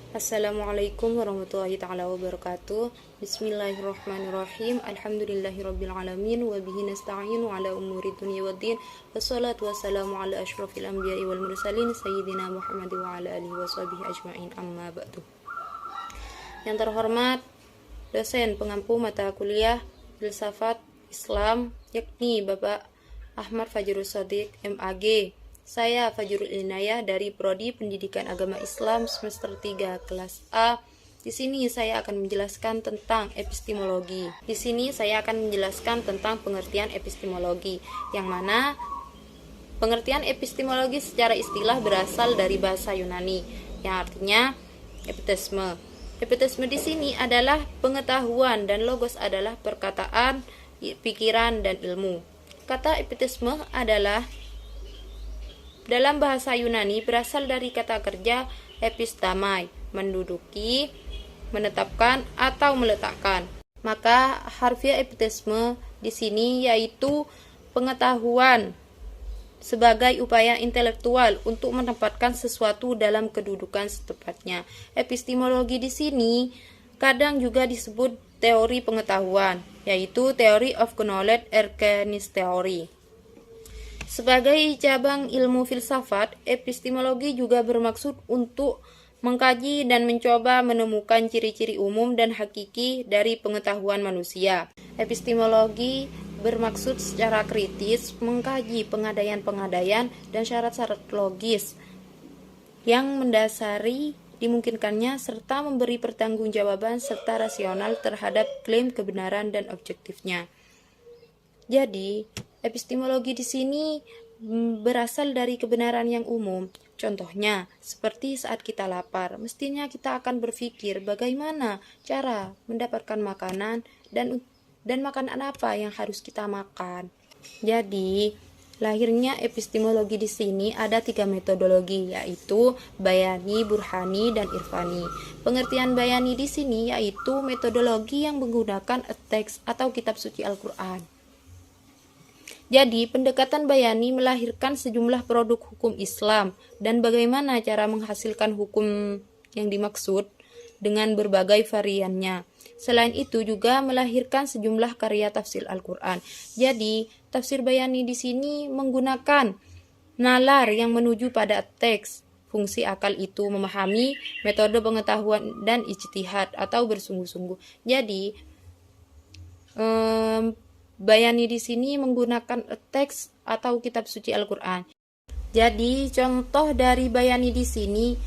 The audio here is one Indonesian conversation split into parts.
Assalamualaikum warahmatullahi ta'ala wabarakatuh. Bismillahirrahmanirrahim. Alhamdulillahirabbil alamin wa bihi nasta'inu ala umuri dunya waddin. Wassalatu wassalamu ala asyrafil anbiya'i wal mursalin sayyidina Muhammad wa ala alihi washabihi ajmain. Amma ba'du. Yang terhormat dosen pengampu mata kuliah Filsafat Islam, yakni Bapak Ahmad Fajrul Shadiq, MAG. Saya Fajrul Inayah dari Prodi Pendidikan Agama Islam semester 3 kelas A. Di sini saya akan menjelaskan tentang epistemologi. Di sini saya akan menjelaskan tentang pengertian epistemologi, yang mana pengertian epistemologi secara istilah berasal dari bahasa Yunani, yang artinya epitisme. Epitisme di sini adalah pengetahuan dan logos adalah perkataan, pikiran, dan ilmu. Kata epitisme adalah dalam bahasa Yunani berasal dari kata kerja epistamai, menduduki, menetapkan, atau meletakkan. Maka harfiah epitisme di sini yaitu pengetahuan sebagai upaya intelektual untuk menempatkan sesuatu dalam kedudukan setepatnya. Epistemologi di sini kadang juga disebut teori pengetahuan, yaitu Theory of Knowledge Erkennis Theory. Sebagai cabang ilmu filsafat, epistemologi juga bermaksud untuk mengkaji dan mencoba menemukan ciri-ciri umum dan hakiki dari pengetahuan manusia. Epistemologi bermaksud secara kritis mengkaji pengadaian-pengadaian dan syarat-syarat logis yang mendasari dimungkinkannya serta memberi pertanggungjawaban serta rasional terhadap klaim kebenaran dan objektifnya. Jadi, epistemologi di sini berasal dari kebenaran yang umum. Contohnya, seperti saat kita lapar, mestinya kita akan berpikir bagaimana cara mendapatkan makanan dan makanan apa yang harus kita makan. Jadi, lahirnya epistemologi di sini ada 3 metodologi, yaitu bayani, burhani, dan irfani. Pengertian bayani di sini yaitu metodologi yang menggunakan teks atau kitab suci Al-Quran. Jadi, pendekatan bayani melahirkan sejumlah produk hukum Islam dan bagaimana cara menghasilkan hukum yang dimaksud dengan berbagai variannya. Selain itu juga melahirkan sejumlah karya tafsir Al-Quran. Jadi, tafsir bayani di sini menggunakan nalar yang menuju pada teks. Fungsi akal itu memahami metode pengetahuan dan ijtihad atau bersungguh-sungguh. Jadi, bayani di sini menggunakan teks atau kitab suci Al-Quran. Jadi, contoh dari bayani di sini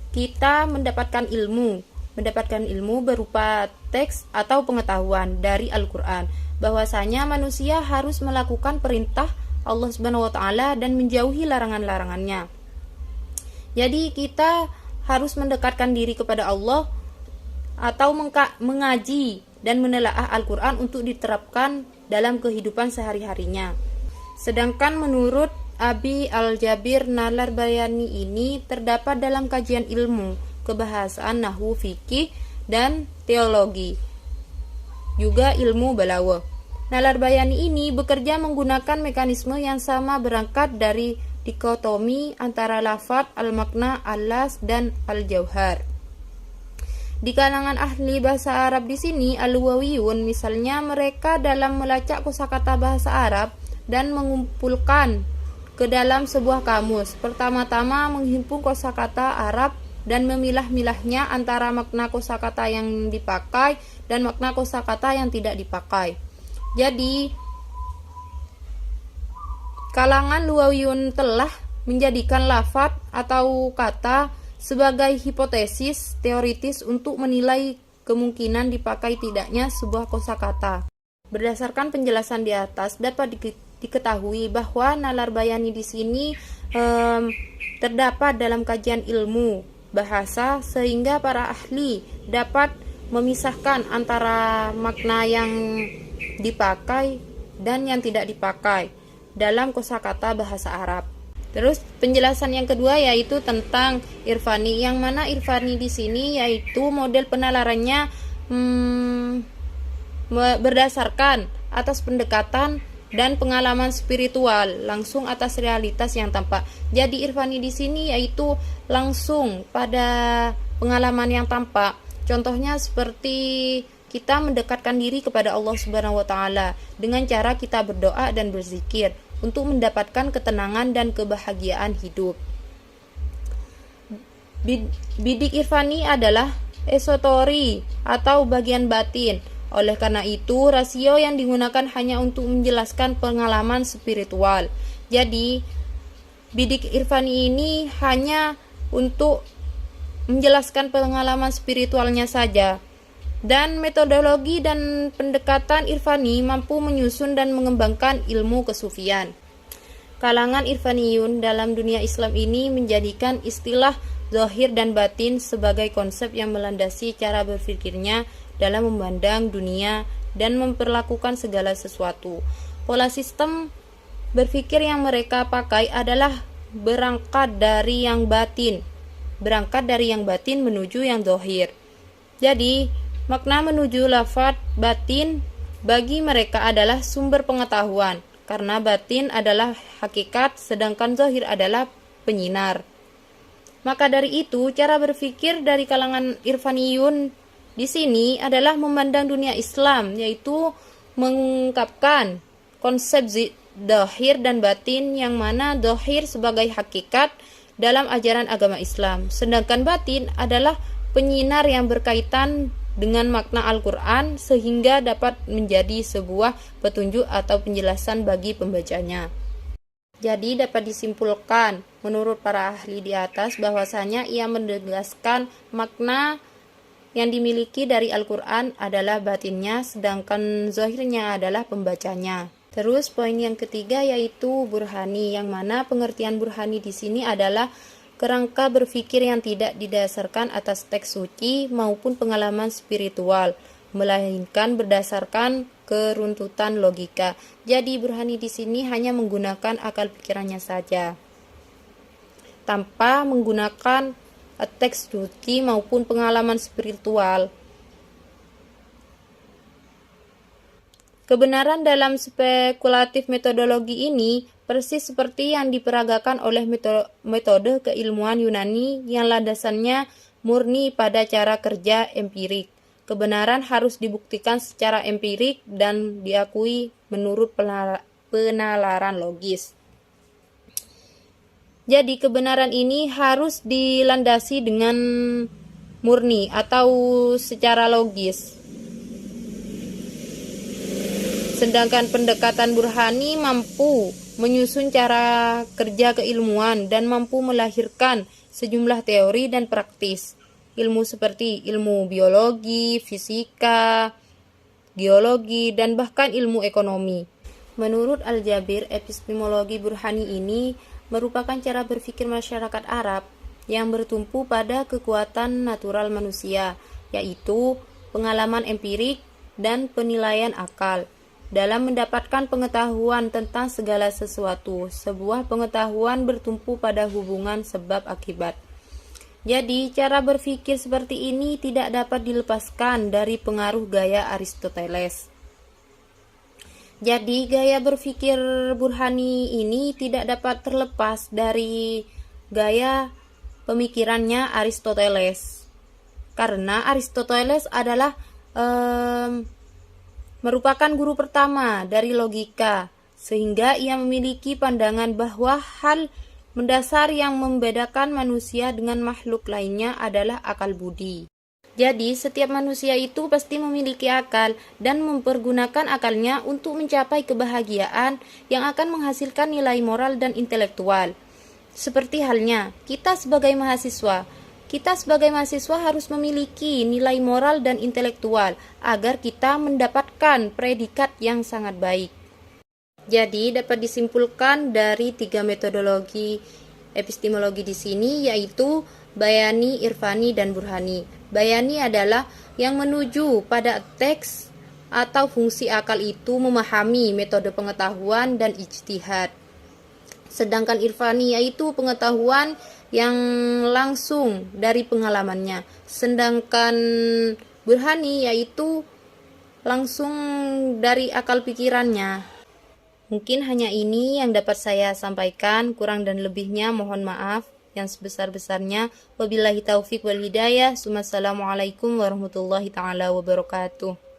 kita mendapatkan ilmu berupa teks atau pengetahuan dari Al-Quran, bahwasanya manusia harus melakukan perintah Allah Subhanahu wa taala dan menjauhi larangan-larangannya. Jadi, kita harus mendekatkan diri kepada Allah atau mengaji dan menelaah Al-Quran untuk diterapkan dalam kehidupan sehari-harinya. Sedangkan menurut Abi Al-Jabir, nalar bayani ini terdapat dalam kajian ilmu, kebahasaan, nahwu, fikih, dan teologi, juga ilmu balaghah. Nalar bayani ini bekerja menggunakan mekanisme yang sama berangkat dari dikotomi antara lafadz, al-makna, al-las, dan al-jauhar. Di kalangan ahli bahasa Arab di sini, al-lughawiyun misalnya, mereka dalam melacak kosakata bahasa Arab dan mengumpulkan ke dalam sebuah kamus, pertama-tama menghimpun kosakata Arab dan memilah-milahnya antara makna kosakata yang dipakai dan makna kosakata yang tidak dipakai. Jadi, kalangan lughawiyun telah menjadikan lafadz atau kata sebagai hipotesis teoritis untuk menilai kemungkinan dipakai tidaknya sebuah kosakata. Berdasarkan penjelasan di atas, dapat diketahui bahwa nalar bayani di sini terdapat dalam kajian ilmu bahasa, sehingga para ahli dapat memisahkan antara makna yang dipakai dan yang tidak dipakai dalam kosakata bahasa Arab. Terus penjelasan yang kedua yaitu tentang irfani, yang mana irfani di sini yaitu model penalarannya berdasarkan atas pendekatan dan pengalaman spiritual langsung atas realitas yang tampak. Jadi irfani di sini yaitu langsung pada pengalaman yang tampak. Contohnya seperti kita mendekatkan diri kepada Allah Subhanahu wa taala dengan cara kita berdoa dan berzikir untuk mendapatkan ketenangan dan kebahagiaan hidup. Bidik irfani adalah esotori atau bagian batin. Oleh karena itu, rasio yang digunakan hanya untuk menjelaskan pengalaman spiritual. Jadi, bidik irfani ini hanya untuk menjelaskan pengalaman spiritualnya saja. Dan metodologi dan pendekatan irfani mampu menyusun dan mengembangkan ilmu kesufian. Kalangan irfaniyun dalam dunia Islam ini menjadikan istilah zahir dan batin sebagai konsep yang melandasi cara berpikirnya dalam memandang dunia dan memperlakukan segala sesuatu. Pola sistem berpikir yang mereka pakai adalah berangkat dari yang batin menuju yang zahir. Jadi, makna menuju lafaz batin bagi mereka adalah sumber pengetahuan, karena batin adalah hakikat sedangkan zahir adalah penyinar. Maka dari itu, cara berpikir dari kalangan irfaniyun di sini adalah memandang dunia Islam, yaitu mengungkapkan konsep zahir dan batin, yang mana zahir sebagai hakikat dalam ajaran agama Islam, sedangkan batin adalah penyinar yang berkaitan dengan makna Al-Quran sehingga dapat menjadi sebuah petunjuk atau penjelasan bagi pembacanya. Jadi dapat disimpulkan menurut para ahli di atas bahwasanya ia menegaskan makna yang dimiliki dari Al-Quran adalah batinnya, sedangkan zahirnya adalah pembacanya. Terus poin yang ketiga yaitu burhani, yang mana pengertian burhani di sini adalah kerangka berpikir yang tidak didasarkan atas teks suci maupun pengalaman spiritual, melainkan berdasarkan keruntutan logika. Jadi burhani di sini hanya menggunakan akal pikirannya saja, tanpa menggunakan teks suci maupun pengalaman spiritual. Kebenaran dalam spekulatif metodologi ini persis seperti yang diperagakan oleh metode keilmuan Yunani yang landasannya murni pada cara kerja empirik. Kebenaran harus dibuktikan secara empirik dan diakui menurut penalaran logis. Jadi kebenaran ini harus dilandasi dengan murni atau secara logis. Sedangkan pendekatan burhani mampu menyusun cara kerja keilmuan dan mampu melahirkan sejumlah teori dan praktis. Ilmu seperti ilmu biologi, fisika, geologi, dan bahkan ilmu ekonomi. Menurut Al-Jabir, epistemologi burhani ini merupakan cara berpikir masyarakat Arab yang bertumpu pada kekuatan natural manusia, yaitu pengalaman empirik dan penilaian akal dalam mendapatkan pengetahuan tentang segala sesuatu. Sebuah pengetahuan bertumpu pada hubungan sebab akibat. Jadi, cara berpikir seperti ini tidak dapat dilepaskan dari pengaruh gaya Aristoteles. Jadi, gaya berpikir burhani ini tidak dapat terlepas dari gaya pemikirannya Aristoteles. Karena Aristoteles adalah merupakan guru pertama dari logika, sehingga ia memiliki pandangan bahwa hal mendasar yang membedakan manusia dengan makhluk lainnya adalah akal budi. Jadi, setiap manusia itu pasti memiliki akal dan mempergunakan akalnya untuk mencapai kebahagiaan yang akan menghasilkan nilai moral dan intelektual. Seperti halnya kita sebagai mahasiswa. Kita sebagai mahasiswa harus memiliki nilai moral dan intelektual agar kita mendapatkan predikat yang sangat baik. Jadi dapat disimpulkan dari 3 metodologi epistemologi di sini, yaitu bayani, irfani, dan burhani. Bayani adalah yang menuju pada teks atau fungsi akal itu memahami metode pengetahuan dan ijtihad. Sedangkan irfani yaitu pengetahuan yang langsung dari pengalamannya. Sedangkan burhani yaitu langsung dari akal pikirannya. Mungkin hanya ini yang dapat saya sampaikan, kurang dan lebihnya mohon maaf. yang sebesar-besarnya. Wabillahi taufik wal hidayah. Assalamualaikum warahmatullahi taala wabarakatuh.